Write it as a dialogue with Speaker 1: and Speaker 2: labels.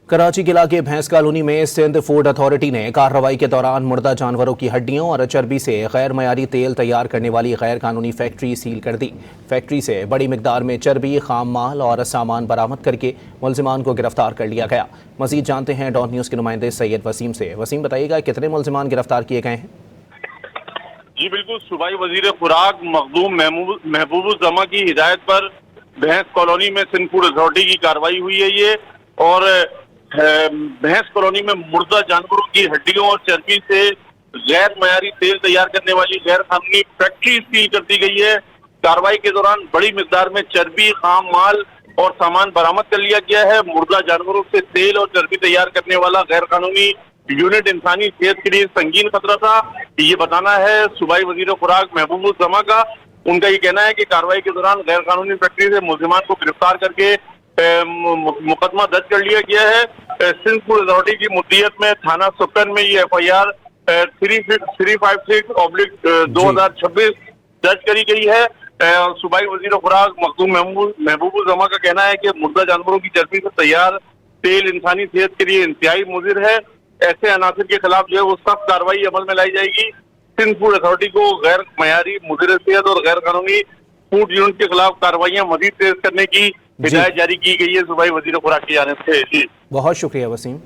Speaker 1: कराची के इलाके भैंस कॉलोनी में सिंध फूड अथॉरिटी ने कार्रवाई के दौरान मुर्दा जानवरों की हड्डियों और चर्बी से गैर मयारी तेल तैयार करने वाली गैर कानूनी फैक्ट्री सील कर दी। फैक्ट्री से बड़ी मिकदार में चर्बी, खाम माल और सामान बरामद करके मुलजिमान को गिरफ्तार कर लिया गया। मजीद जानते हैं डॉन न्यूज़ के नुमाइंदे सैयद वसीम से। वसीम, बताइएगा कितने मुलजिमान गिरफ्तार किए गए हैं?
Speaker 2: जी बिल्कुल, सूबाई वजीर खुराक मखदूम महबूबुज़्ज़मा की हिदायत पर भैंस कॉलोनी में सिंध फूड अथॉरिटी की कार्रवाई हुई है ये, और भैंस कॉलोनी में मुर्दा जानवरों की हड्डियों और चर्बी से गैर मयारी तेल तैयार करने वाली गैर कानूनी फैक्ट्री सील कर दी गई है। कार्रवाई के दौरान बड़ी मिकदार में चर्बी, खाम माल और सामान बरामद कर लिया गया है। मुर्दा जानवरों से तेल और चर्बी तैयार करने वाला गैर कानूनी यूनिट इंसानी सेहत के लिए संगीन खतरा था, ये बताना है सूबाई वजीर खुराक महबूबुज़्ज़मा का। उनका ये कहना है कि कार्रवाई के दौरान गैर कानूनी फैक्ट्री से मुलजिमान को गिरफ्तार करके मुकदमा दर्ज कर लिया गया है। सिंध फूड अथॉरिटी की मुद्दियत में थाना सुकन में ये FIR 356/2026 दर्ज करी गई है। सूबाई वजीर खुराक मखदूम महबूबुज़्ज़मा का कहना है कि मुर्दा जानवरों की चर्बी से तैयार तेल इंसानी सेहत के लिए इंतहाई मुज़िर है। ऐसे अनासिर के खिलाफ जो है वो सख्त कार्रवाई अमल में लाई जाएगी। सिंध फूड अथॉरिटी को गैर मयारी मुज़िर सेहत और गैर कानूनी फूड यूनिट के खिलाफ कार्रवाइयां मजीद तेज करने की हिदायत जारी की गई है सूबाई वजीर खुराक की जानिब से।
Speaker 1: बहुत शुक्रिया वसीम।